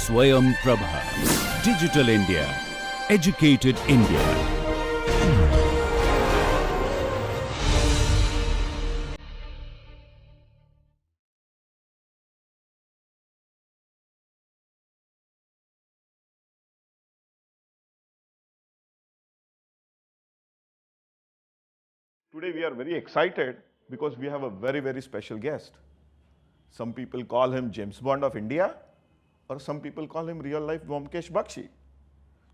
Swayam Prabha. Digital India. Educated India. Today we are very excited because we have a very special guest. Some people call him James Bond of India, or some people call him real life Vyomkesh Bakshi.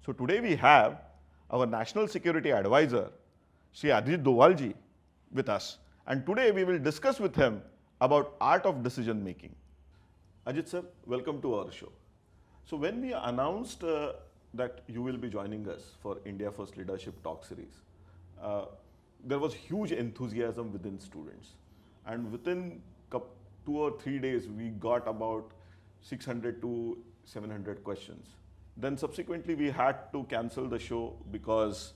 So today we have our National Security Advisor, Shri Ajit Doval ji, with us. And today we will discuss with him about art of decision making. Ajit sir, welcome to our show. So when we announced that you will be joining us for India First Leadership Talk Series, there was huge enthusiasm within students. And within 2 or 3 days, we got about 600 to 700 questions. Then subsequently, we had to cancel the show because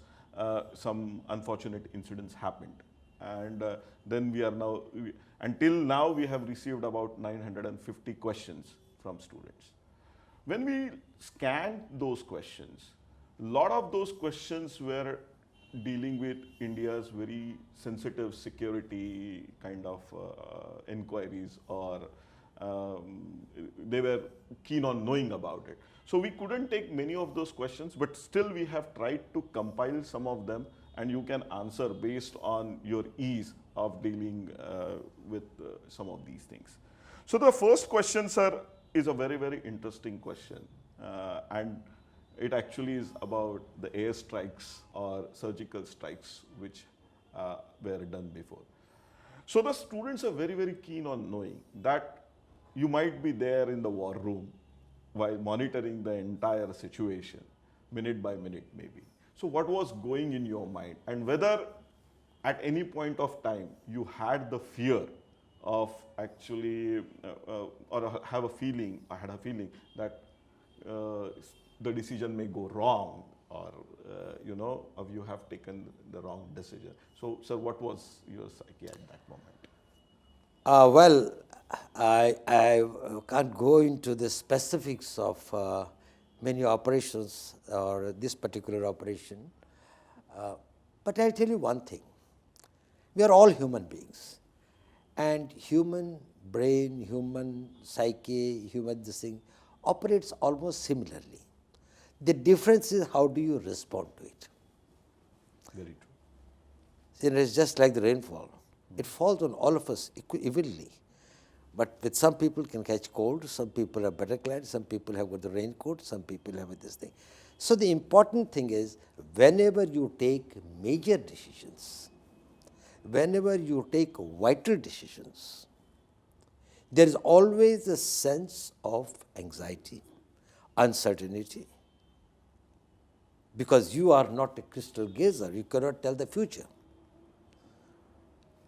some unfortunate incidents happened. And then we are now, until now, we have received about 950 questions from students. When we scanned those questions, a lot of those questions were dealing with India's very sensitive security kind of inquiries, or they were keen on knowing about it. So we couldn't take many of those questions, but still we have tried to compile some of them, and you can answer based on your ease of dealing with some of these things. So the first question, sir, is a very interesting question, and it actually is about the air strikes or surgical strikes which were done before. So the students are very keen on knowing that you might be there in the war room while monitoring the entire situation, minute by minute maybe. So what was going in your mind, and whether at any point of time you had the fear of actually, or had a feeling that the decision may go wrong, or you have taken the wrong decision. So, sir, what was your psyche at that moment? Well, I can't go into the specifics of many operations or this particular operation, but I'll tell you one thing. We are all human beings, and human brain, human psyche, human this thing operates almost similarly. The difference is how do you respond to it. Very true. See, it's just like the rainfall. It falls on all of us evenly. But with some people can catch cold, some people are better clad, some people have got the raincoat, some people have this thing. So the important thing is, whenever you take major decisions, whenever you take vital decisions, there is always a sense of anxiety, uncertainty, because you are not a crystal gazer, you cannot tell the future.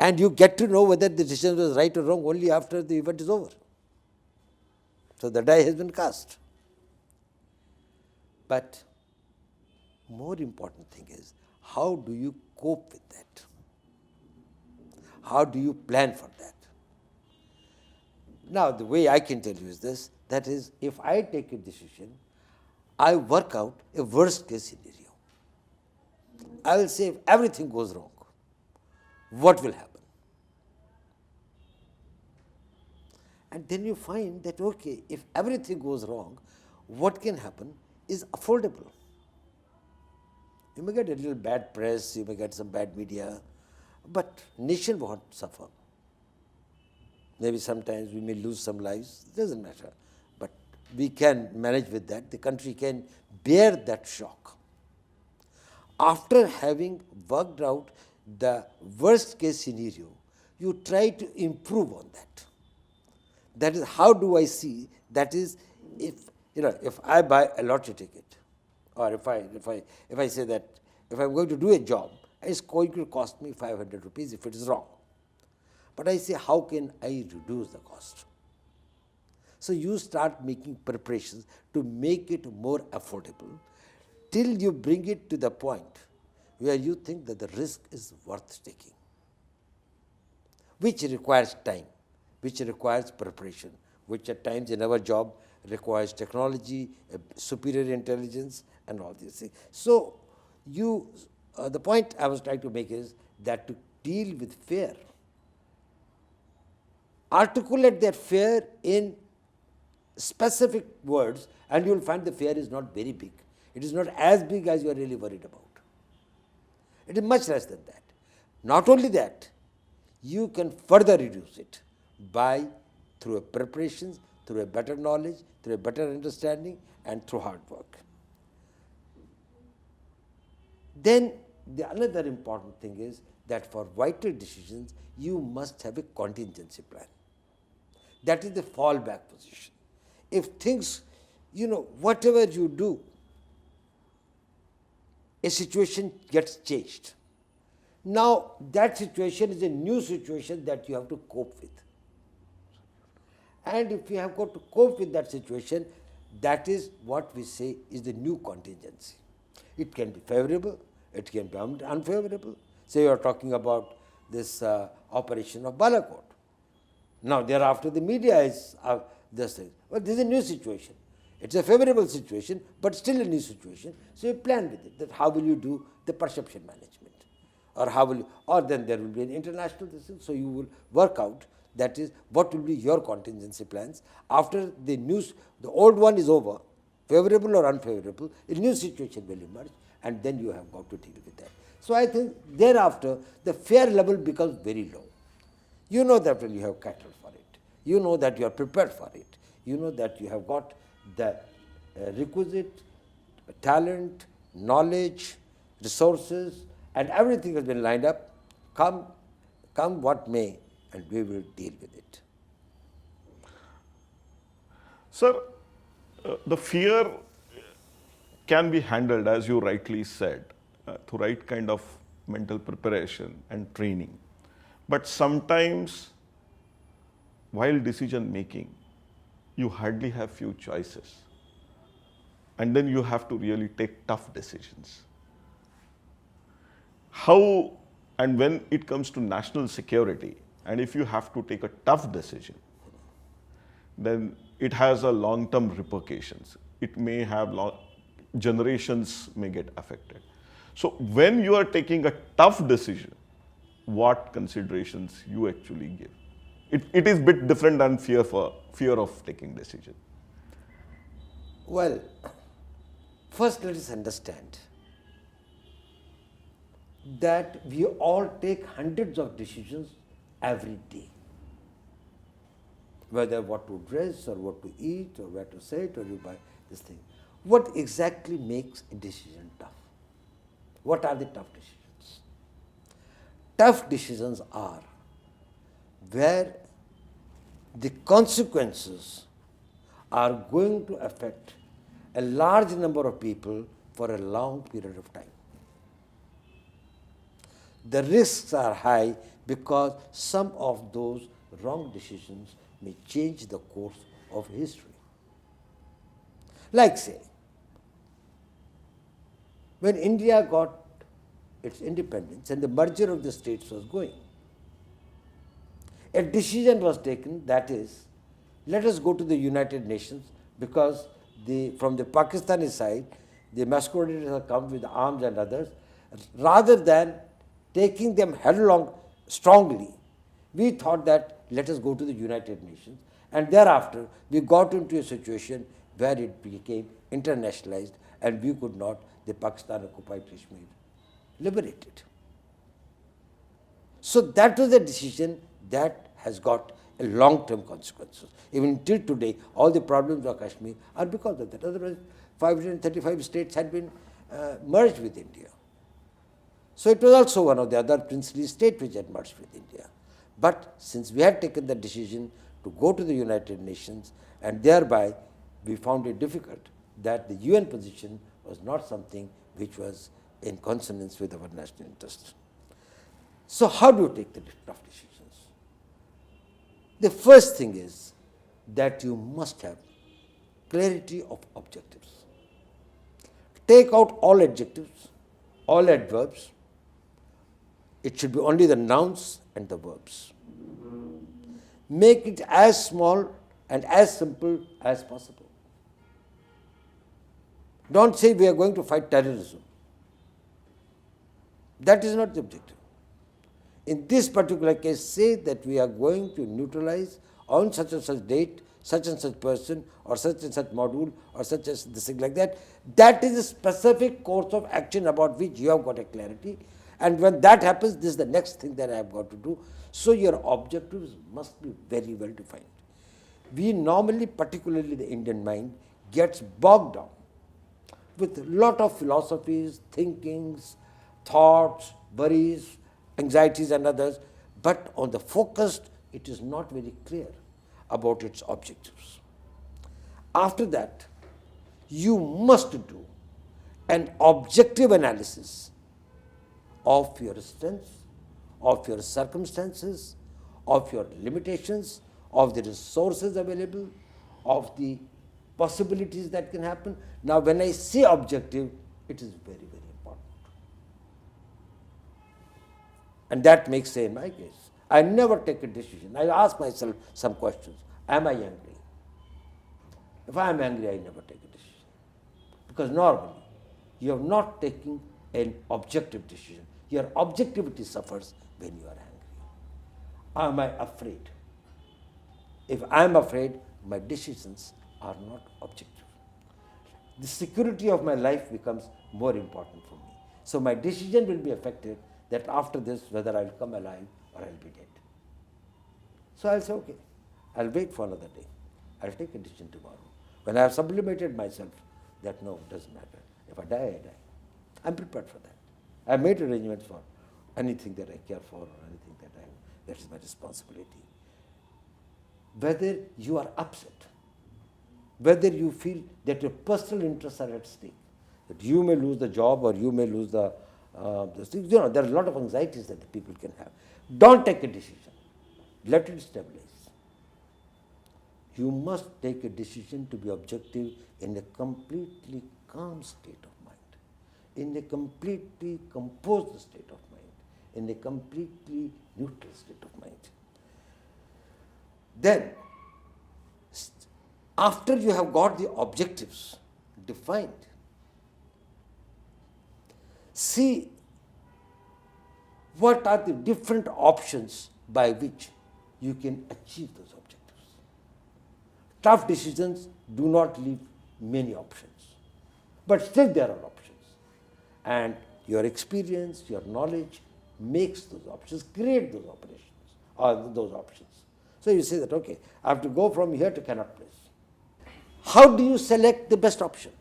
And you get to know whether the decision was right or wrong only after the event is over. So the die has been cast. But more important thing is, how do you cope with that? How do you plan for that? Now, the way I can tell you is this, that is, if I take a decision, I work out a worst case scenario. I will say, if everything goes wrong, what will happen? And then you find that, okay, if everything goes wrong, what can happen is affordable. You may get a little bad press, you may get some bad media, but nation won't suffer. Maybe sometimes we may lose some lives, it doesn't matter. But we can manage with that. The country can bear that shock. After having worked out the worst case scenario, you try to improve on that. That is, how do I see, that is, if I buy a lottery ticket, or if I say that if I'm going to do a job, it's going to cost me 500 rupees if it is wrong. But I say, how can I reduce the cost? So you start making preparations to make it more affordable till you bring it to the point where you think that the risk is worth taking, which requires time, which requires preparation, which at times in our job requires technology, superior intelligence, and all these things. So, the point I was trying to make is that to deal with fear, articulate that fear in specific words, and you will find the fear is not very big. It is not as big as you are really worried about. It is much less than that. Not only that, you can further reduce it through a preparations, through a better knowledge, through a better understanding, and through hard work. Then another important thing is that for vital decisions, you must have a contingency plan. That is the fallback position. If things, whatever you do, a situation gets changed. Now, that situation is a new situation that you have to cope with. And if you have got to cope with that situation, that is what we say is the new contingency. It can be favorable, it can be unfavorable. Say you are talking about this operation of Balakot. Now, thereafter the media is this thing. Well, this is a new situation. It's a favorable situation, but still a new situation. So you plan with it, that how will you do the perception management? Or then there will be an international decision. So you will work out, that is, what will be your contingency plans. After the old one is over, favorable or unfavorable, a new situation will emerge, and then you have got to deal with that. So I think thereafter, the fear level becomes very low. You know that when you have cattle for it. You know that you are prepared for it. You know that you have got the requisite talent, knowledge, resources, and everything has been lined up. Come what may, and we will deal with it. Sir, the fear can be handled, as you rightly said, through right kind of mental preparation and training. But sometimes, while decision making, you hardly have few choices. And then you have to really take tough decisions. How and when it comes to national security, and if you have to take a tough decision, then it has a long-term repercussions. It may have generations may get affected. So when you are taking a tough decision, what considerations you actually give? It is a bit different than fear of taking decision. Well, first let us understand that we all take hundreds of decisions every day. Whether what to dress or what to eat or where to sit or you buy this thing. What exactly makes a decision tough? What are the tough decisions? Tough decisions are where the consequences are going to affect a large number of people for a long period of time. The risks are high because some of those wrong decisions may change the course of history. Like say, when India got its independence and the merger of the states was going, a decision was taken, that is, let us go to the United Nations, because from the Pakistani side, the masqueraders have come with arms and others. Rather than taking them headlong strongly, we thought that let us go to the United Nations, and thereafter we got into a situation where it became internationalized and we could not, the Pakistan occupied Kashmir, liberate it. So that was a decision that has got a long-term consequences. Even till today, all the problems of Kashmir are because of that. Otherwise, 535 states had been merged with India. So it was also one of the other princely states which had merged with India. But since we had taken the decision to go to the United Nations, and thereby we found it difficult that the UN position was not something which was in consonance with our national interest. So how do you take the tough decisions? The first thing is that you must have clarity of objectives. Take out all adjectives, all adverbs. It should be only the nouns and the verbs. Make it as small and as simple as possible. Don't say we are going to fight terrorism. That is not the objective. In this particular case, say that we are going to neutralize on such and such date, such and such person, or such and such module, or such as this thing like that. That is a specific course of action about which you have got a clarity. And when that happens, this is the next thing that I have got to do. So your objectives must be very well defined. We normally, particularly the Indian mind, gets bogged down with a lot of philosophies, thinkings, thoughts, worries, anxieties and others, but on the focused, it is not very clear about its objectives. After that, you must do an objective analysis of your strengths, of your circumstances, of your limitations, of the resources available, of the possibilities that can happen. Now, when I say objective, it is very, very important. And that makes, say, in my case, I never take a decision. I ask myself some questions. Am I angry? If I am angry, I never take a decision. Because normally, you are not taking an objective decision. Your objectivity suffers when you are angry. Am I afraid? If I am afraid, my decisions are not objective. The security of my life becomes more important for me. So my decision will be affected that after this, whether I will come alive or I will be dead. So I will say, okay, I will wait for another day. I will take a decision tomorrow. When I have sublimated myself, that no, it doesn't matter. If I die, I die. I am prepared for that. I have made arrangements for anything that I care for or anything that is my responsibility. Whether you are upset, whether you feel that your personal interests are at stake, that you may lose the job or you may lose the thing. There are a lot of anxieties that the people can have. Don't take a decision. Let it stabilize. You must take a decision to be objective in a completely calm state of mind, in a completely composed state of mind, in a completely neutral state of mind. Then, after you have got the objectives defined, see what are the different options by which you can achieve those objectives. Tough decisions do not leave many options, but still there are options. And your experience, your knowledge makes those options, create those operations or those options. So you say that, okay, I have to go from here to Connaught Place. How do you select the best option?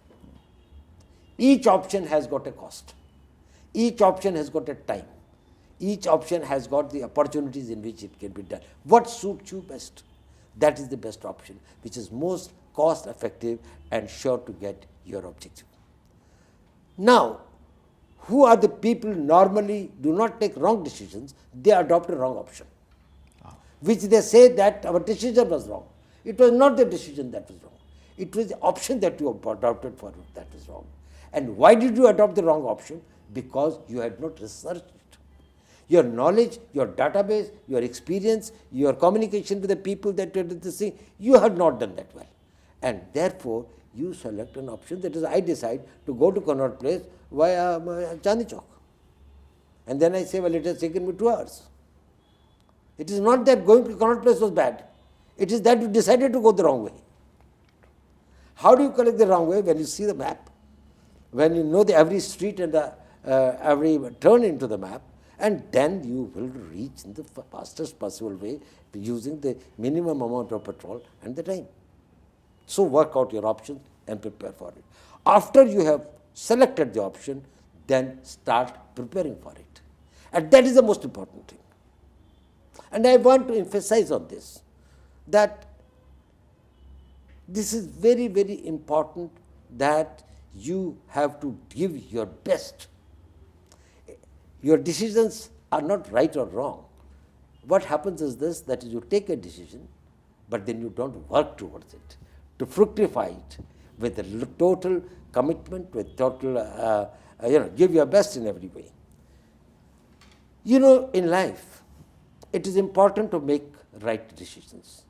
Each option has got a cost. Each option has got a time. Each option has got the opportunities in which it can be done. What suits you best? That is the best option, which is most cost effective and sure to get your objective. Now, who are the people normally do not take wrong decisions? They adopt a wrong option, which they say that our decision was wrong. It was not the decision that was wrong. It was the option that you adopted for it that was wrong. And why did you adopt the wrong option? Because you had not researched it. Your knowledge, your database, your experience, your communication with the people that did this thing, you had not done that well. And therefore, you select an option that is, I decide to go to Connaught Place via Chandni Chowk. And then I say, well, it has taken me 2 hours. It is not that going to Connaught Place was bad. It is that you decided to go the wrong way. How do you correct the wrong way? When you see the map, when you know every street and every turn into the map, and then you will reach in the fastest possible way using the minimum amount of petrol and the time. So work out your options and prepare for it. After you have selected the option, then start preparing for it. And that is the most important thing. And I want to emphasize on this, that this is very, very important that you have to give your best. Your decisions are not right or wrong. What happens is this, that is, you take a decision, but then you don't work towards it, to fructify it with a total commitment, with total, give your best in every way. You know, in life, it is important to make right decisions.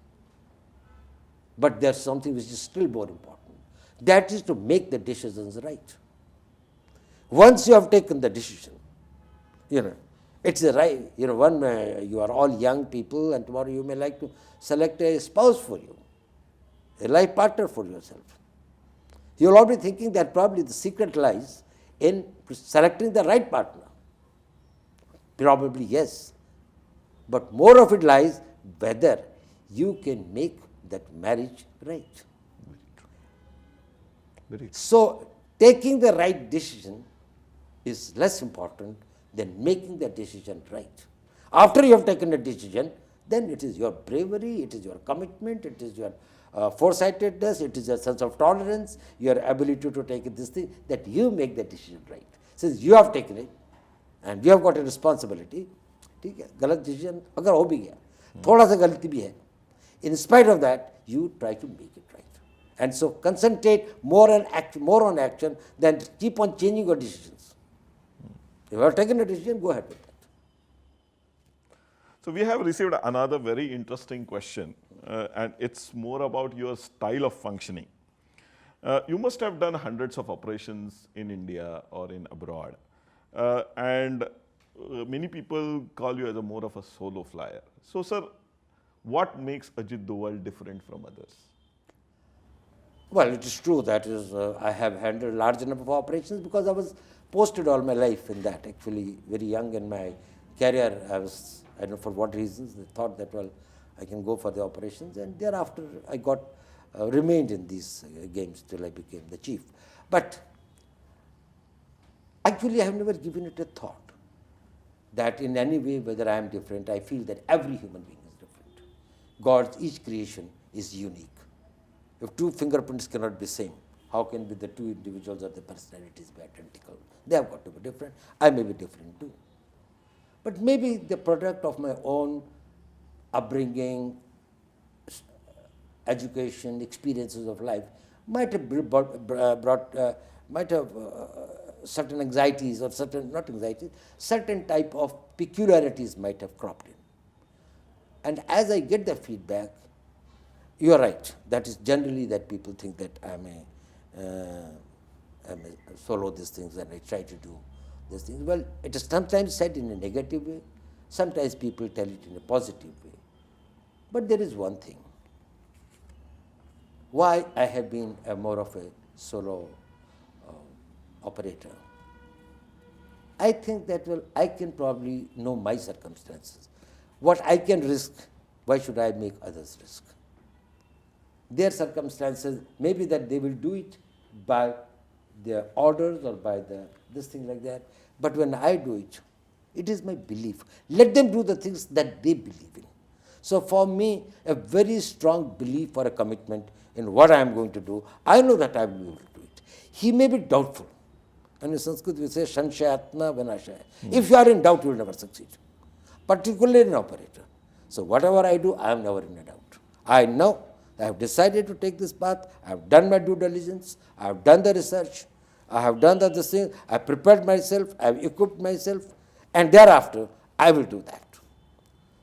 But there's something which is still more important. That is to make the decisions right. Once you have taken the decision, it's a right, you are all young people and tomorrow you may like to select a spouse for you, a life partner for yourself. You'll all be thinking that probably the secret lies in selecting the right partner. Probably yes. But more of it lies whether you can make that marriage right. Very true. So, taking the right decision is less important than making the decision right. After you have taken a decision, then it is your bravery, it is your commitment, it is your foresightedness, it is your sense of tolerance, your ability to take this thing, that you make the decision right. Since you have taken it, and you have got a responsibility, ठीक है, गलत decision अगर हो भी गया, थोड़ा सा गलती भी है, in spite of that, you try to make it right. And so concentrate more on action than keep on changing your decisions. If you have taken a decision, go ahead with that. So we have received another very interesting question, and it's more about your style of functioning. You must have done hundreds of operations in India or in abroad, and many people call you as a more of a solo flyer. So, sir, what makes Ajit Doval different from others? Well, it is true that I have handled large number of operations because I was posted all my life in that. Actually, very young in my career, I don't know for what reasons, they thought that, well, I can go for the operations, and thereafter I remained in these games till I became the chief. But actually, I have never given it a thought that in any way, whether I am different. I feel that every human being is different. God's each creation is unique. If two fingerprints cannot be same, how can be the two individuals or the personalities be identical? They have got to be different. I may be different too. But maybe the product of my own upbringing, education, experiences of life might have certain anxieties or certain type of peculiarities might have cropped in. And as I get the feedback, you are right. That is generally that people think that I may solo these things and I try to do these things. Well, it is sometimes said in a negative way. Sometimes people tell it in a positive way. But there is one thing. Why I have been more of a solo operator. I think that, well, I can probably know my circumstances. What I can risk, why should I make others risk? Their circumstances, maybe that they will do it by their orders or by this thing like that. But when I do it, it is my belief. Let them do the things that they believe in. So for me, a very strong belief or a commitment in what I am going to do, I know that I will be able to do it. He may be doubtful. And in Sanskrit we say, Shanshayatma Vinashaya. If you are in doubt, you will never succeed. Particularly an operator. So whatever I do, I am never in a doubt. I know I have decided to take this path. I have done my due diligence. I have done the research. I have done the thing. I have prepared myself. I have equipped myself. And thereafter, I will do that.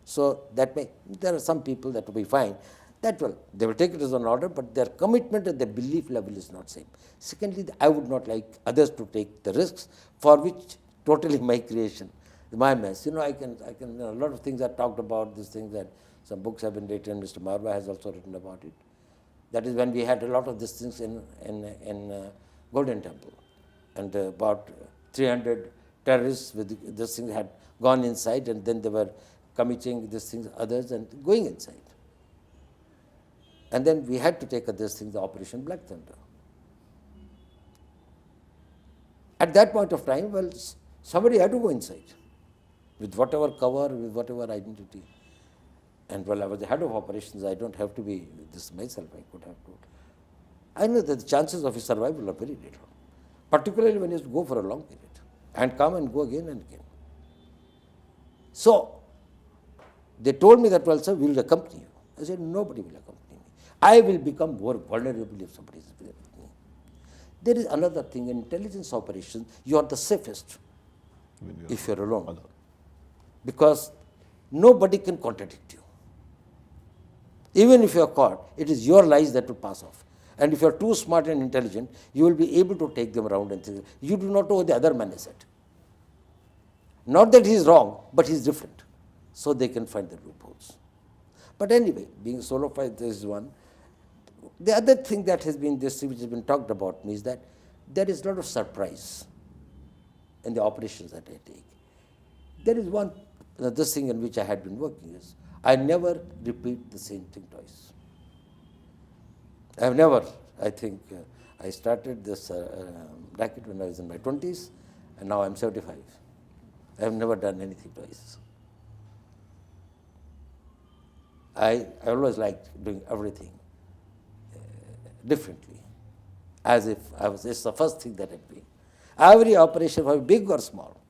So there are some people that will be fine. That will, they will take it as an order, but their commitment and their belief level is not same. Secondly, I would not like others to take the risks for which totally my creation, my mess. I can a lot of things are talked about, these things that some books have been written, Mr. Marva has also written about it. That is when we had a lot of these things in Golden Temple. And about 300 terrorists with this thing had gone inside, and then they were committing these things, others, and going inside. And then we had to take this thing, the Operation Black Thunder. At that point of time, well, somebody had to go inside with whatever cover, with whatever identity. And while I was the head of operations, I don't have to be this myself, I could have to. I know that the chances of his survival are very little, particularly when you go for a long period and come and go again and again. So, they told me that, well, sir, we will accompany you. I said, nobody will accompany me. I will become more vulnerable if somebody is with me. There is another thing, in intelligence operations, you are the safest if you are alone. Because nobody can contradict you. Even if you are caught, it is your lies that will pass off. And if you are too smart and intelligent, you will be able to take them around and think, you do not know what the other man is at. Not that he is wrong, but he is different. So they can find the loopholes. But anyway, being solo fighter is one. The other thing that has been this, which has been talked about me, is that there is a lot of surprise in the operations that I take. There is one, this thing in which I had been working is, I never repeat the same thing twice. I have never, I think, I started this racket when I was in my 20s, and now I'm 75. I have never done anything twice. I always liked doing everything differently, as if it's the first thing that I'm doing. Every operation, whether big or small,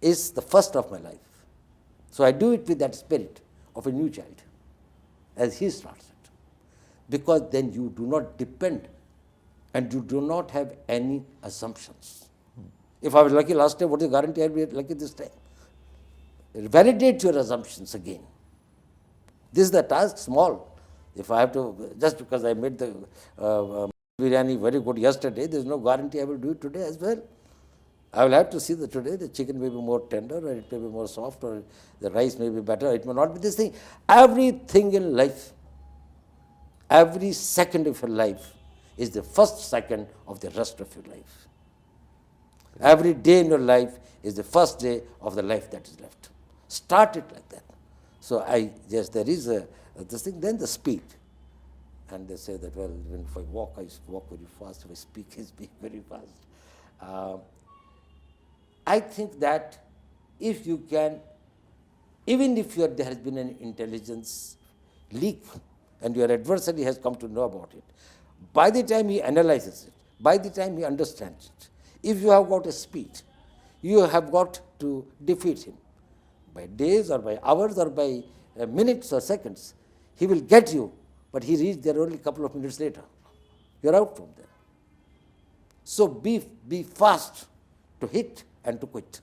is the first of my life. So I do it with that spirit of a new child, as he starts it. Because then you do not depend and you do not have any assumptions. If I was lucky last time, what is the guarantee I'll be lucky this time? Validate your assumptions again. This is the task, small. If I have to, just because I made the biryani very good yesterday, there is no guarantee I will do it today as well. I will have to see that today the chicken may be more tender, or it may be more soft, or the rice may be better, it may not be this thing. Everything in life, every second of your life is the first second of the rest of your life. Every day in your life is the first day of the life that is left. Start it like that. So yes, there is this thing, then the speed. And they say that, well, when if I walk very fast, if I speak, I speak very fast. I think that if you can, even if there has been an intelligence leak and your adversary has come to know about it, by the time he analyzes it, by the time he understands it, if you have got a speed, you have got to defeat him. By days or by hours or by minutes or seconds, he will get you, but he reached there only a couple of minutes later. You're out from there. So be fast to hit and to quit.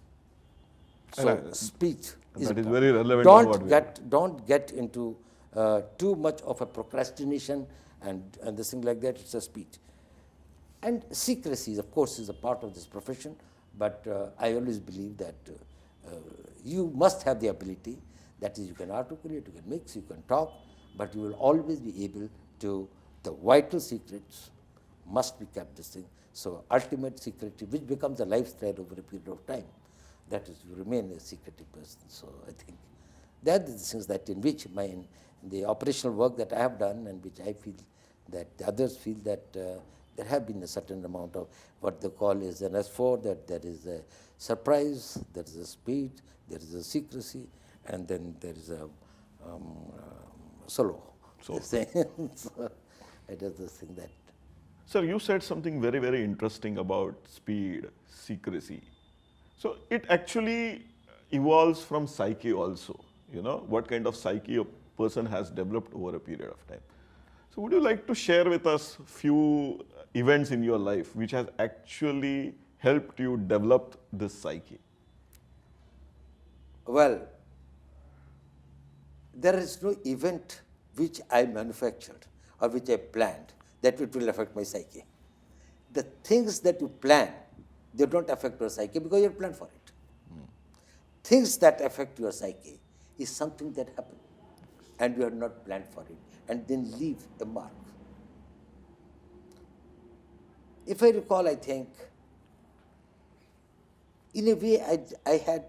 So speed is that is important. very relevant to what we Don't get into too much of a procrastination and this thing like that. It's a speed. And secrecy, of course, is a part of this profession, but I always believe that you must have the ability, that is, you can articulate, you can mix, you can talk, but you will always be able to, the vital secrets must be kept this thing. So ultimate secrecy, which becomes a lifestyle over a period of time, that is, you remain a secretive person. So I think that is the things that in which the operational work that I have done, and which I feel that the others feel that there have been a certain amount of what they call is an S4, that there is a surprise, there is a speed, there is a secrecy, and then there is a solo. So it is the thing that. Sir, you said something very, very interesting about speed, secrecy. So it actually evolves from psyche also, what kind of psyche a person has developed over a period of time. So would you like to share with us few events in your life which has actually helped you develop this psyche? Well, there is no event which I manufactured or which I planned that it will affect my psyche. The things that you plan, they don't affect your psyche because you planned for it. Things that affect your psyche is something that happened and you have not planned for it, and then leave a mark. If I recall, I think, in a way, I had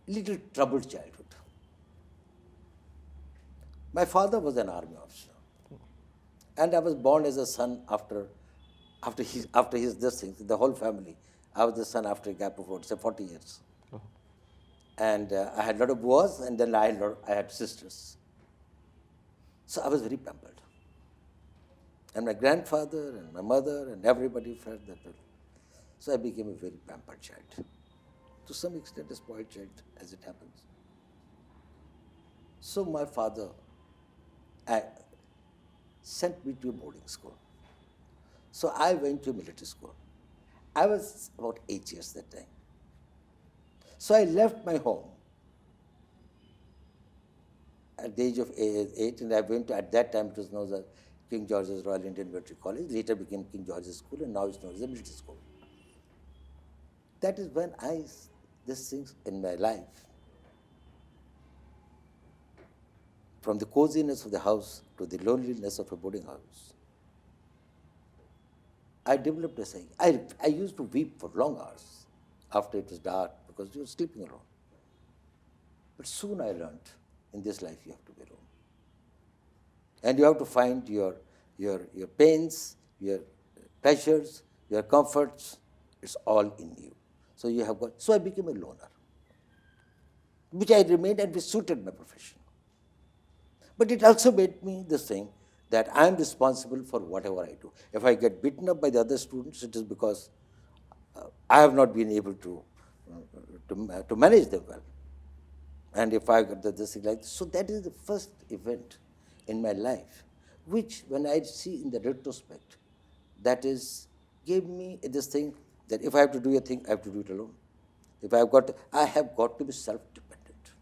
little troubled childhood. My father was an army officer, and I was born as a son after his this thing, the whole family. I was the son after a gap of, say, 40 years. Oh. And I had a lot of boys, and then I had sisters. So I was very pampered. And my grandfather and my mother and everybody felt that. So I became a very pampered child. To some extent, a spoiled child, as it happens. So my father sent me to a boarding school. So I went to a military school. I was about 8 years that time. So I left my home at the age of 8, and I went to, at that time it was known as King George's Royal Indian Military College, later became King George's School, and now it's known as a military school. That is when these things in my life, from the coziness of the house to the loneliness of a boarding house, I developed a saying. I used to weep for long hours after it was dark because you were sleeping alone. But soon I learned, in this life you have to be alone. And you have to find your pains, your pleasures, your comforts, it's all in you. So you have got, so I became a loner, which I remained and which suited my profession. But it also made me this thing that I am responsible for whatever I do. If I get beaten up by the other students, it is because I have not been able to manage them well. And if I got this thing like this, so that is the first event in my life, which when I see in the retrospect, that is, gave me this thing that if I have to do a thing, I have to do it alone. If I have got to be self-dependent.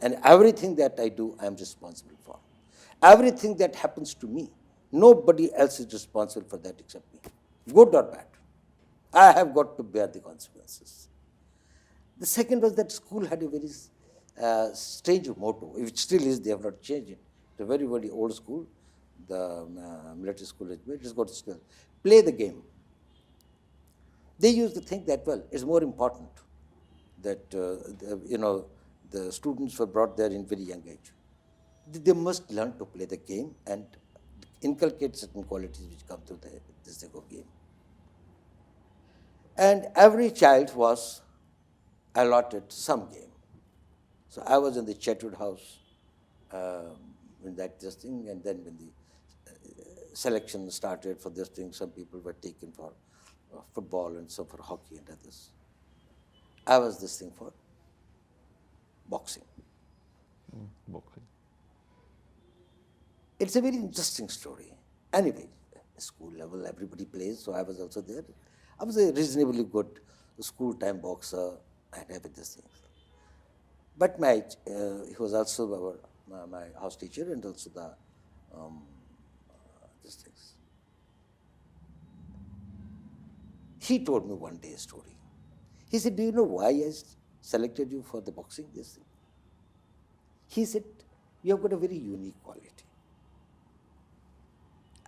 And everything that I do, I am responsible for. Everything that happens to me, nobody else is responsible for that except me, good or bad. I have got to bear the consequences. The second was that school had a very strange motto, which still is, they have not changed it. It's a very, very old school, the military school, it has got still. Play the game. They used to think that, well, it's more important that, the students were brought there in very young age. They must learn to play the game and inculcate certain qualities which come through this type of game. And every child was allotted some game. So I was in the Chetwood house in this thing, and then when the selection started for this thing, some people were taken for football and some for hockey and others. I was this thing for boxing. Boxing. It's a very interesting story. Anyway, school level, everybody plays, so I was also there. I was a reasonably good school-time boxer and everything. But he was also my house teacher and also these things. He told me one day a story. He said, do you know why I selected you for the boxing, this thing? He said, you have got a very unique quality.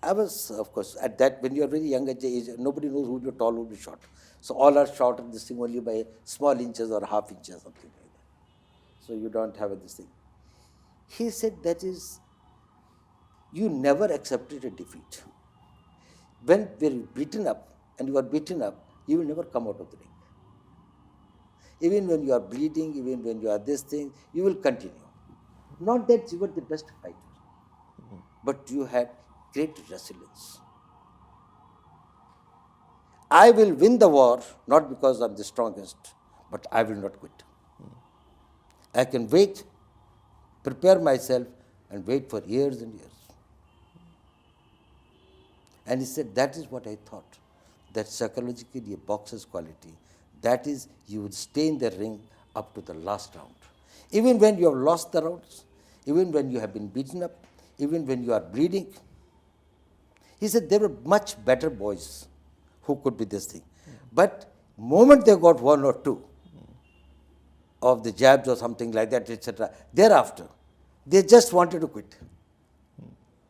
I was, of course, at that, when you are very young at age, nobody knows who you're tall, who you're short. So all are short of this thing only by small inches or half inches, something like that. So you don't have this thing. He said, that is, you never accepted a defeat. When we're beaten up, and you are beaten up, you will never come out of the ring. Even when you are bleeding, even when you are this thing, you will continue. Not that you were the best fighter, but you had great resilience. I will win the war, not because I'm the strongest, but I will not quit. I can wait, prepare myself, and wait for years and years. And he said, that is what I thought, that psychologically a boxer's quality, that is, you would stay in the ring up to the last round. Even when you have lost the rounds, even when you have been beaten up, even when you are bleeding. He said there were much better boys who could be this thing. But moment they got one or two of the jabs or something like that, etc., thereafter, they just wanted to quit.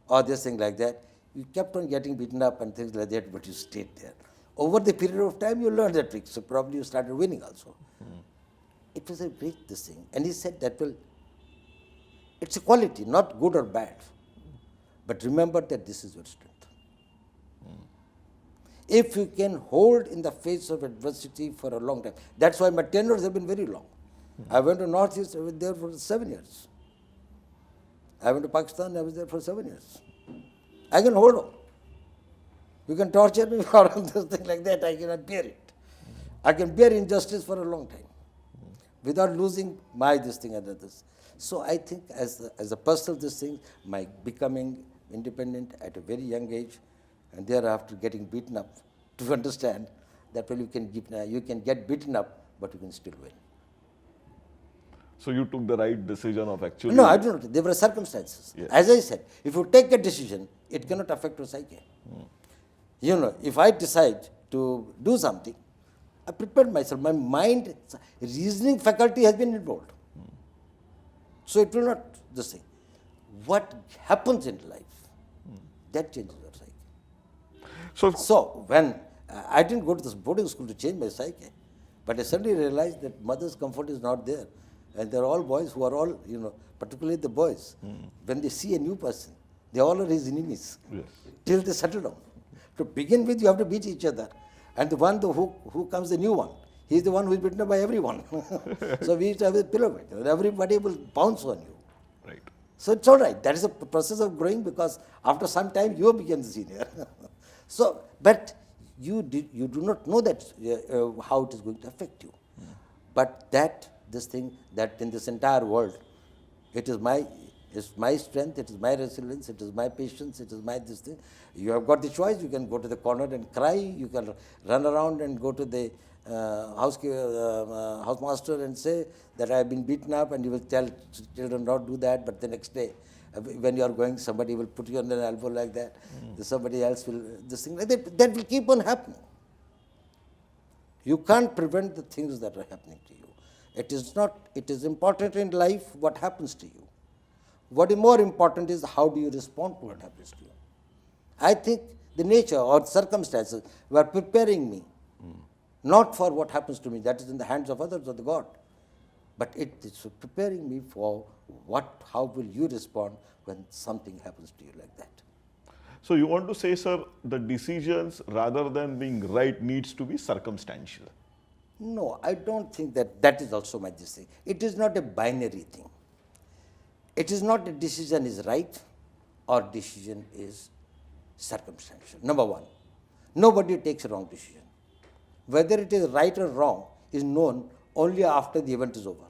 Or this thing like that. You kept on getting beaten up and things like that, but you stayed there. Over the period of time, you learned that trick, so probably you started winning also. It was a great this thing. And he said that, well, it's a quality, not good or bad. But remember that this is your strength. If you can hold in the face of adversity for a long time, that's why my tenures have been very long. I went to Northeast, I was there for 7 years. I went to Pakistan, I was there for 7 years. I can hold on. You can torture me or this thing like that, I cannot bear it. I can bear injustice for a long time without losing this thing and this. So I think as a personal this thing, my becoming independent at a very young age and thereafter getting beaten up to understand that, well, you can get beaten up, but you can still win. So you took the right decision of actually. No, I don't. There were circumstances. Yes. As I said, if you take a decision, it cannot affect your psyche. You know, if I decide to do something, I prepared myself. My mind, reasoning faculty has been involved. So it will not the same. What happens in life, that changes your psyche. So when I didn't go to this boarding school to change my psyche, but I suddenly realized that mother's comfort is not there. And they're all boys who are all, you know, particularly the boys, when they see a new person, they all are his enemies till they settle down. To begin with, you have to beat each other. And the one who comes the new one, he's the one who is beaten up by everyone. So we used to have a pyramid. Everybody will bounce on you. Right. So it's all right. That is a process of growing because after some time you become the senior. So, but you do not know that how it is going to affect you. But this thing that in this entire world, it's my strength, it is my resilience, it is my patience, it is my this thing. You have got the choice. You can go to the corner and cry. You can run around and go to the housemaster and say that I have been beaten up, and you will tell children not do that. But the next day, when you are going, somebody will put you on an elbow like that. Somebody else will this thing like that. That will keep on happening. You can't prevent the things that are happening to you. It is not. It is important in life what happens to you. What is more important is how do you respond to what happens to you. I think the nature or circumstances were preparing me, not for what happens to me, that is in the hands of others or the God, but it is preparing me for how will you respond when something happens to you like that. So you want to say, sir, the decisions rather than being right needs to be circumstantial. No, I don't think that is also my decision. It is not a binary thing. It is not a decision is right or decision is circumstantial. Number one, nobody takes a wrong decision. Whether it is right or wrong is known only after the event is over.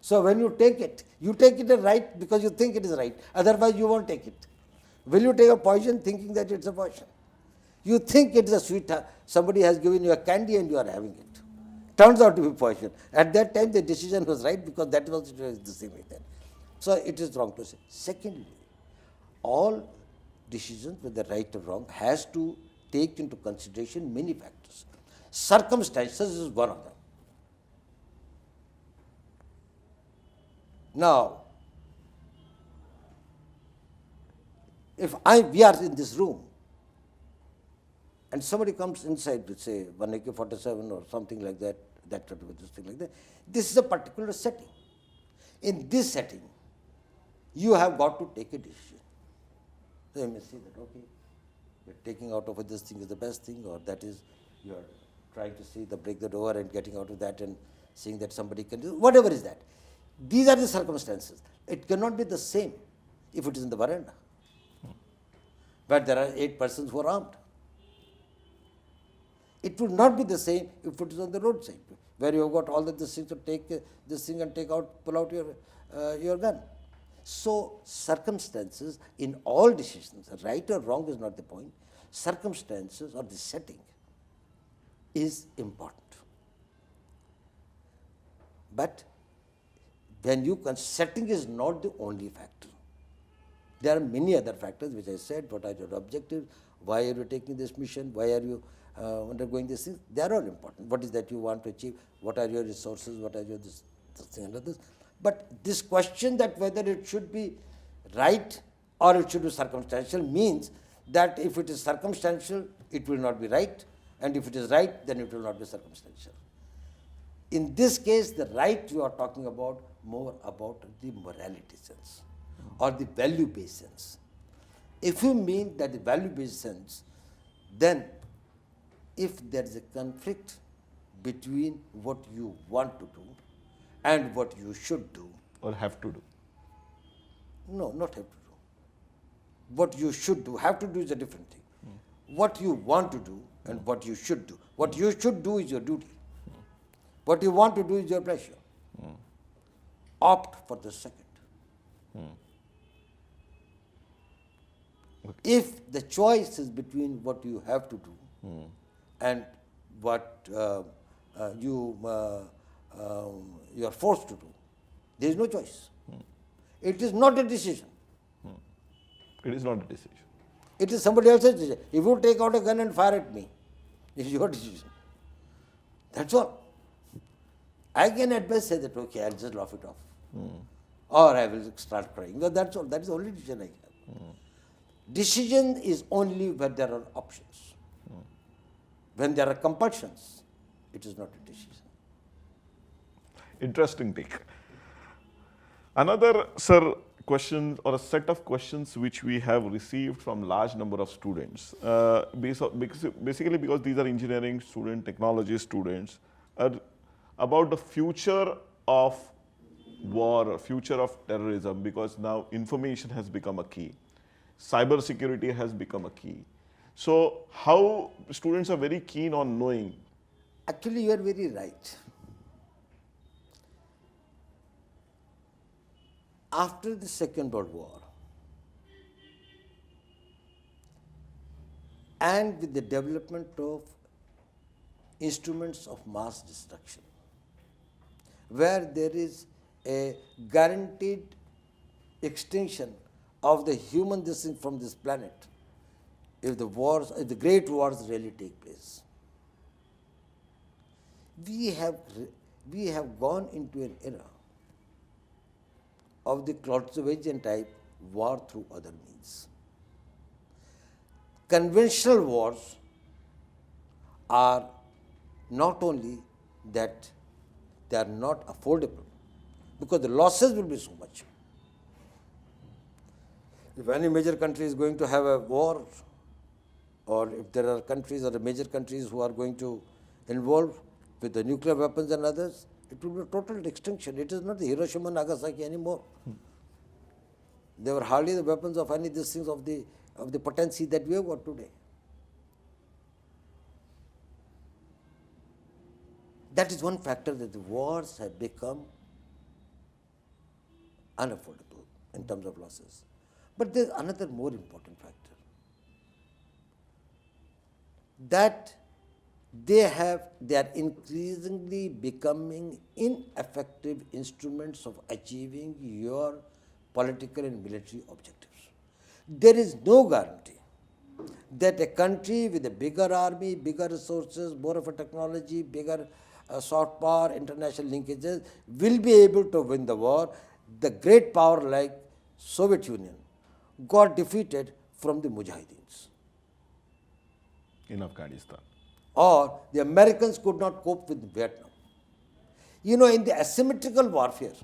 So when you take it as right because you think it is right. Otherwise, you won't take it. Will you take a poison thinking that it's a poison? You think it's a sweet, somebody has given you a candy and you are having it. Turns out to be poison. At that time, the decision was right because that was the same way then. So it is wrong to say. Secondly, all decisions, whether right or wrong, has to take into consideration many factors. Circumstances is one of them. Now, if we are in this room and somebody comes inside to say one AK-47 or something like that, that sort of this thing like that, this is a particular setting. In this setting, you have got to take a decision. So you may say that, okay, you're taking out of it, this thing is the best thing, or that is, you're trying to see break the door and getting out of that and seeing that somebody can do, whatever is that. These are the circumstances. It cannot be the same if it is in the veranda. But there are 8 persons who are armed. It will not be the same if it is on the roadside, where you have got all this thing to take this thing and pull out your gun. So circumstances in all decisions, right or wrong is not the point. Circumstances or the setting is important. But when setting is not the only factor. There are many other factors which I said, what are your objectives, why are you taking this mission, why are you undergoing this thing, they are all important. What is that you want to achieve, what are your resources, what are your this thing and others. But this question that whether it should be right or it should be circumstantial means that if it is circumstantial, it will not be right, and if it is right, then it will not be circumstantial. In this case, the right you are talking about more about the morality sense or the value-based sense. If you mean that the value-based sense, then if there is a conflict between what you want to do and what you should do. Or have to do. No, not have to do. What you should do, have to do is a different thing. What you want to do and what you should do. What you should do is your duty. What you want to do is your pleasure. Opt for the second. Okay. If the choice is between what you have to do and what you are forced to do, There is no choice. It is not a decision. It is not a decision. It is somebody else's decision. If you take out a gun and fire at me, it is your decision. That's all. I can at best say that, okay, I'll just laugh it off. Or I will start crying. No, that's all. That is the only decision I have. Decision is only when there are options. When there are compulsions, it is not a decision. Interesting take. Another, sir, question or a set of questions which we have received from large number of students, basically because these are engineering students, technology students, are about the future of war, future of terrorism, because now information has become a key. Cyber security has become a key. So how students are very keen on knowing. Actually, you are very right. After the Second World War, and with the development of instruments of mass destruction, where there is a guaranteed extinction of the human descent from this planet, if the great wars really take place, we have gone into an era of the Clausewitzian type war through other means. Conventional wars are not only that they are not affordable, because the losses will be so much. If any major country is going to have a war, or if there are countries or the major countries who are going to involve with the nuclear weapons and others, it will be a total extinction. It is not the Hiroshima and Nagasaki anymore. They were hardly the weapons of any of these things of the potency that we have got today. That is one factor, that the wars have become unaffordable in terms of losses. But there is another more important factor, that they are increasingly becoming ineffective instruments of achieving your political and military objectives. There is no guarantee that a country with a bigger army, bigger resources, more of a technology, bigger soft power, international linkages, will be able to win the war. The great power like Soviet Union got defeated from the Mujahideens. In Afghanistan. Or the Americans could not cope with Vietnam. You know, in the asymmetrical warfare,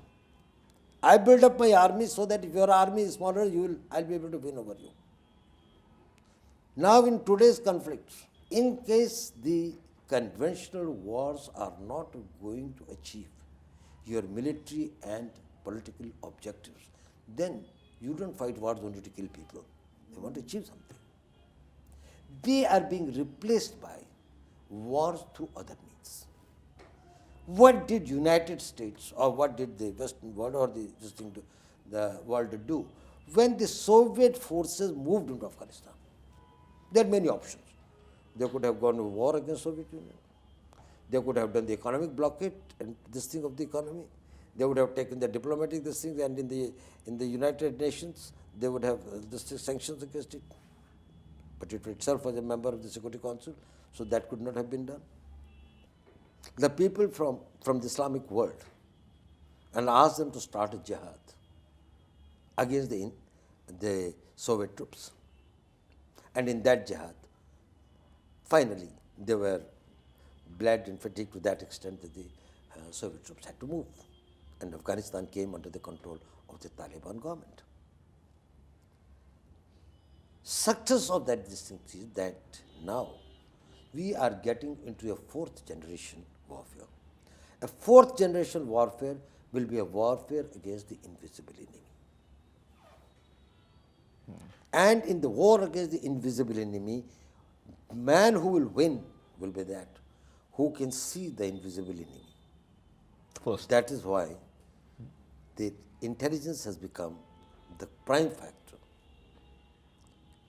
I build up my army so that if your army is smaller, I'll be able to win over you. Now in today's conflicts, in case the conventional wars are not going to achieve your military and political objectives, then you don't fight wars only to kill people. They want to achieve something. They are being replaced by wars through other means. What did United States or what did the Western world or the world do when the Soviet forces moved into Afghanistan? There are many options. They could have gone to war against Soviet Union. They could have done the economic blockade and this thing of the economy. They would have taken the diplomatic this thing, and in the United Nations they would have sanctions against it. But it itself was a member of the Security Council, so that could not have been done. The people from the Islamic world, and asked them to start a jihad against the Soviet troops. And in that jihad, finally, they were bled and fatigued to that extent that the Soviet troops had to move. And Afghanistan came under the control of the Taliban government. Success of that distinct is that now we are getting into a fourth generation warfare. A fourth generation warfare will be a warfare against the invisible enemy. And in the war against the invisible enemy, man who will win will be that who can see the invisible enemy. First. That is why the intelligence has become the prime factor.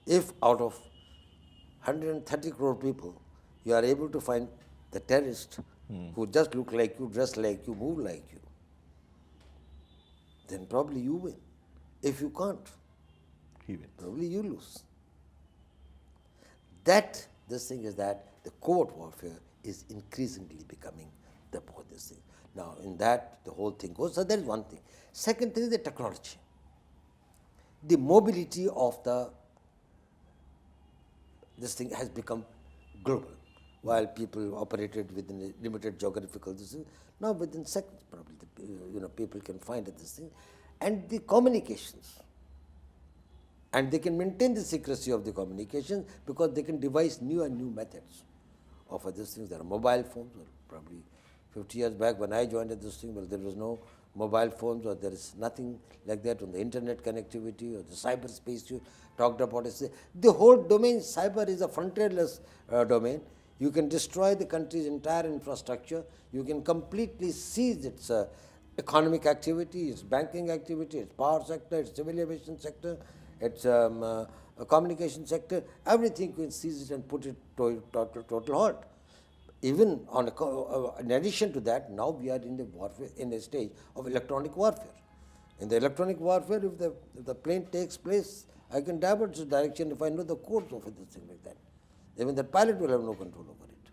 If out of 130 crore people, you are able to find the terrorist who just look like you, dress like you, move like you, then probably you win. If you can't, He wins. probably you lose. That, this thing is that the covert warfare is increasingly becoming the more this thing. Now, in that, the whole thing goes. So, that is one thing. Second thing is the technology. The mobility of this thing has become global. While people operated within a limited geographical distance, now within seconds, probably, people can find this thing. And the communications. And they can maintain the secrecy of the communications because they can devise new and new methods of these things. There are mobile phones, or probably 50 years back when I joined this thing, well, there was no mobile phones, or there is nothing like that on the internet connectivity or the cyberspace you talked about. The whole domain, cyber is a frontierless domain. You can destroy the country's entire infrastructure. You can completely seize its economic activity, its banking activity, its power sector, its civil aviation sector, its communication sector. Everything you can seize it and put it to total halt. Even on in addition to that, now we are in the warfare, in a stage of electronic warfare. In the electronic warfare, if the plane takes place, I can divert its direction if I know the course of this thing like that. Even the pilot will have no control over it.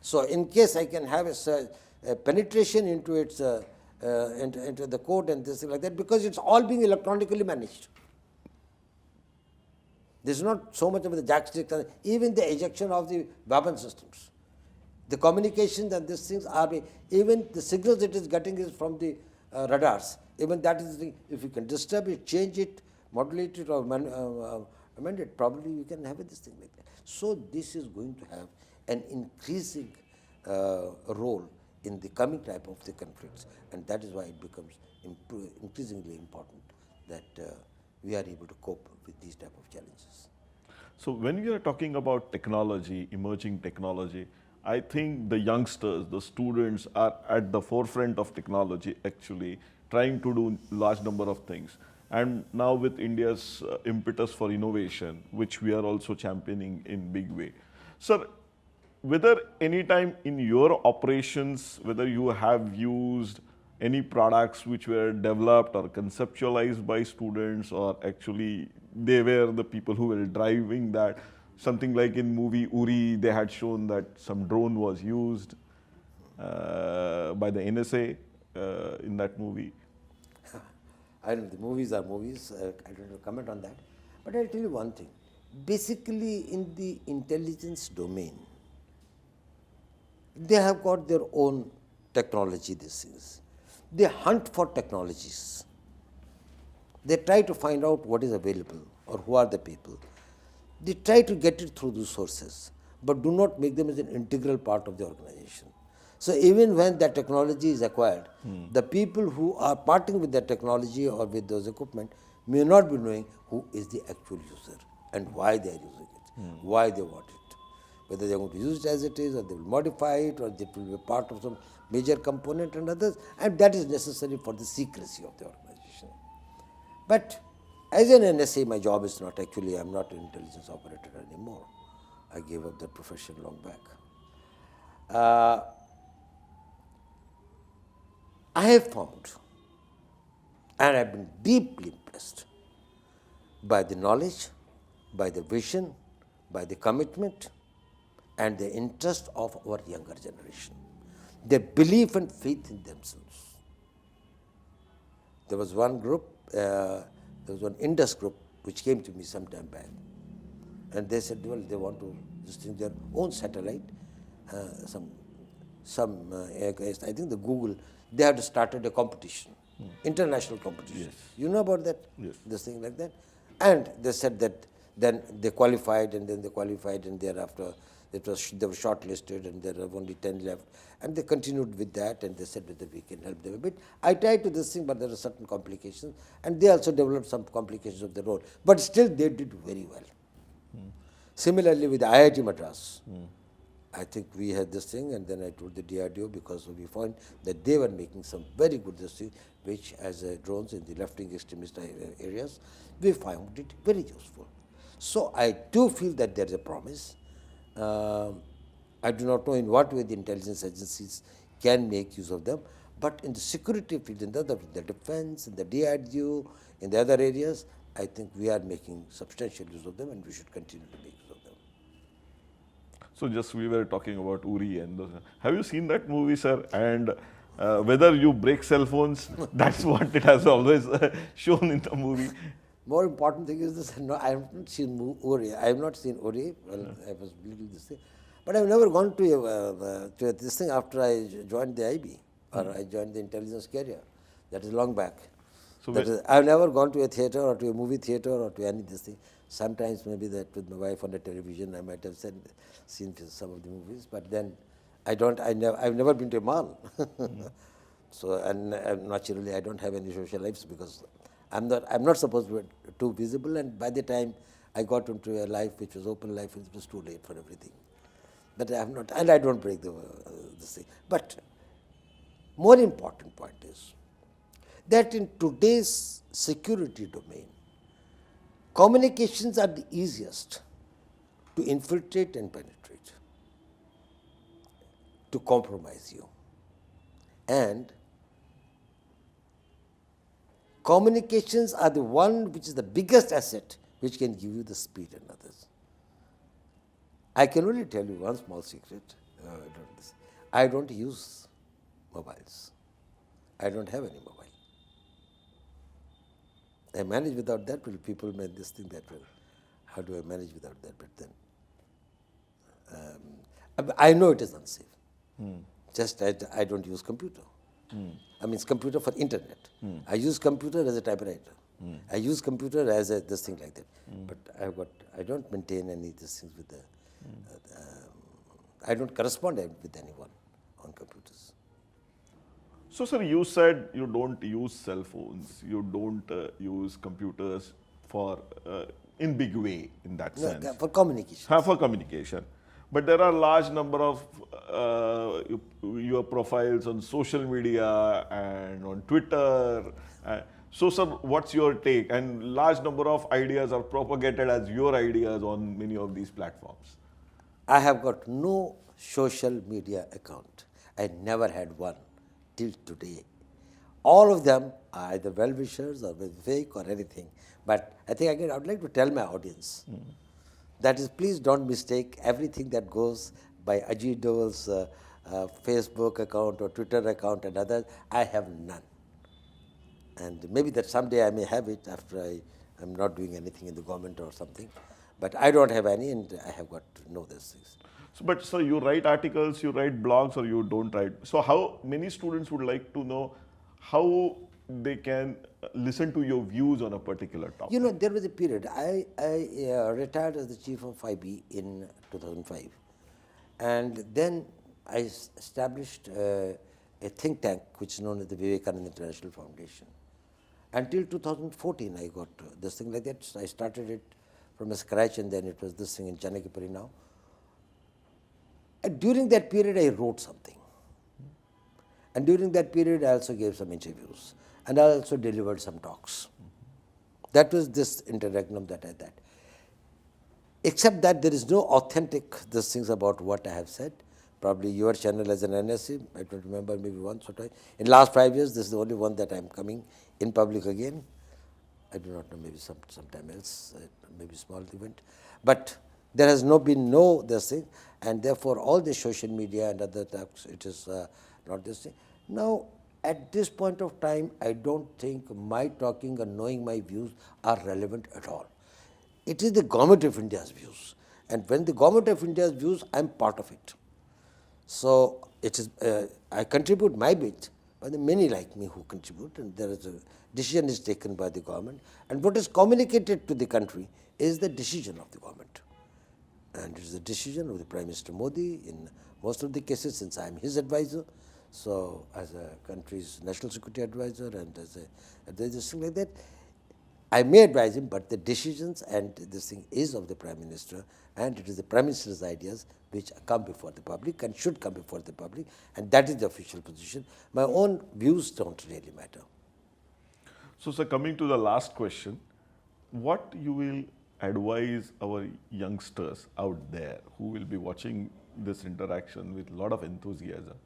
So, in case I can have a penetration into its into the code and this thing like that, because it's all being electronically managed. This is not so much of the jacksticks, even the ejection of the weapon systems. The communications and these things are, even the signals it is getting is from the radars. Even that is, if you can disturb it, change it, modulate it, or amend it, probably you can have this thing like that. So, this is going to have an increasing role in the coming type of the conflicts, and that is why it becomes increasingly important that we are able to cope with these type of challenges. So when we are talking about technology, emerging technology, I think the youngsters, the students are at the forefront of technology, actually trying to do large number of things. And now with India's impetus for innovation, which we are also championing in big way. Sir, whether any time in your operations, whether you have used any products which were developed or conceptualized by students, or actually they were the people who were driving that. Something like in movie Uri, they had shown that some drone was used by the NSA in that movie. I don't know, the movies are movies, I don't know, comment on that. But I'll tell you one thing. Basically, in the intelligence domain, they have got their own technology, these things. They hunt for technologies. They try to find out what is available or who are the people. They try to get it through those sources, but do not make them as an integral part of the organization. So even when that technology is acquired, the people who are parting with that technology or with those equipment may not be knowing who is the actual user and why they are using it, why they want it. Whether they are going to use it as it is, or they will modify it, or it will be a part of some major component and others, and that is necessary for the secrecy of the organization. But as an NSA, my job is not actually, I am not an intelligence operator anymore. I gave up that profession long back. I have found, and I have been deeply impressed by the knowledge, by the vision, by the commitment, and the interest of our younger generation, their belief and faith in themselves. There was one group, there was one Indus group which came to me some time back, and they said, well, they want to distinguish their own satellite, I think the Google, they had started a competition, international competition. Yes. You know about that? Yes. This thing like that? And they said that then they qualified, and then they qualified, and thereafter they were shortlisted, and there were only 10 left. And they continued with that, and they said whether we can help them a bit. I tried to this thing, but there are certain complications, and they also developed some complications of their own. But still, they did very well. Similarly, with IIT Madras, I think we had this thing, and then I told the DRDO, because we found that they were making some very good this thing, which as drones in the left-wing extremist areas, we found it very useful. So I do feel that there is a promise. I do not know in what way the intelligence agencies can make use of them, But in the security field, in the defense, in the DRDO, in the other areas, I think we are making substantial use of them and we should continue to make use of them. So just we were talking about Uri and those. Have you seen that movie, sir? And whether you break cell phones, that's what it has always shown in the movie. More important thing is this, no, I have not seen Uri. I have not seen Uri. Well, I was little this thing. But I have never gone to this thing after I joined the IB or I joined the intelligence career. That is long back. So I have never gone to a theatre or to a movie theatre or to any this thing. Sometimes maybe that with my wife on the television I might have seen some of the movies, but then I've never been to a mall. So, and naturally I don't have any social lives because I'm not supposed to be too visible, and by the time I got into a life which was open life, it was too late for everything. But I have not, and I don't break this thing. But more important point is that in today's security domain, communications are the easiest to infiltrate and penetrate, to compromise you. And communications are the one which is the biggest asset which can give you the speed and others. I can only tell you one small secret. I don't use mobiles. I don't have any mobile. I manage without that. Well, people may this thing that well, how do I manage without that? But then I know it is unsafe. Just I don't use computer. I mean, it's computer for internet. I use computer as a typewriter. I use computer as a this thing like that. But I don't maintain any these things with the. I don't correspond with anyone on computers. So, sir, you said you don't use cell phones, you don't use computers for in big way in that sense. For communication. For communication. But there are large number of your profiles on social media and on Twitter. So, sir, what's your take? And large number of ideas are propagated as your ideas on many of these platforms. I have got no social media account. I never had one till today. All of them are either well-wishers or fake or anything. But I think I would like to tell my audience that is, please don't mistake everything that goes by Ajit Doval's Facebook account or Twitter account and others. I have none. And maybe that someday I may have it after I'm not doing anything in the government or something. But I don't have any, and I have got to know these things. So, but so you write articles, you write blogs, or you don't write. So how many students would like to know how they can listen to your views on a particular topic? You know, there was a period. I retired as the chief of IB in 2005. And then I established a think tank which is known as the Vivekananda International Foundation. Until 2014, I got this thing like that. I started it from a scratch, and then it was this thing in Chanakapuri now. And during that period, I wrote something. And during that period, I also gave some interviews. And I also delivered some talks. That was this interregnum that I did. Except that there is no authentic these things about what I have said. Probably your channel as an NSC, I don't remember, maybe once or twice. In the last 5 years, this is the only one that I'm coming in public again. I do not know, maybe sometime else, maybe small event. But there has been no this thing, and therefore all the social media and other talks, it is not this thing. Now, at this point of time, I don't think my talking and knowing my views are relevant at all. It is the government of India's views. And when the government of India's views, I'm part of it. So it is, I contribute my bit, but there are many like me who contribute, and there is a decision is taken by the government. And what is communicated to the country is the decision of the government. And it is the decision of the Prime Minister Modi in most of the cases, since I am his advisor. So as a country's national security advisor and as a advisor, thing like that, I may advise him, but the decisions and this thing is of the Prime Minister, and it is the Prime Minister's ideas which come before the public and should come before the public, and that is the official position. My own views don't really matter. So, sir, coming to the last question, what you will advise our youngsters out there who will be watching this interaction with a lot of enthusiasm?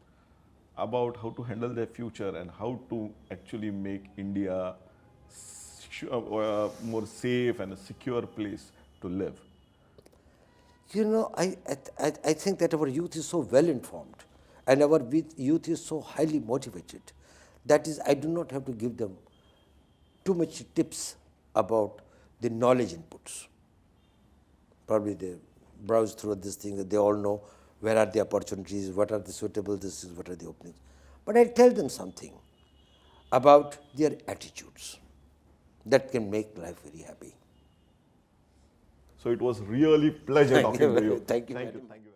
about how to handle their future and how to actually make India more safe and a secure place to live. You know, I think that our youth is so well informed and our youth is so highly motivated. That is, I do not have to give them too much tips about the knowledge inputs. Probably they browse through this thing, that they all know where are the opportunities, what are the suitable, this is what are the openings. But I tell them something about their attitudes that can make life very happy. So it was really pleasure talking to you. Thank you. Thank you.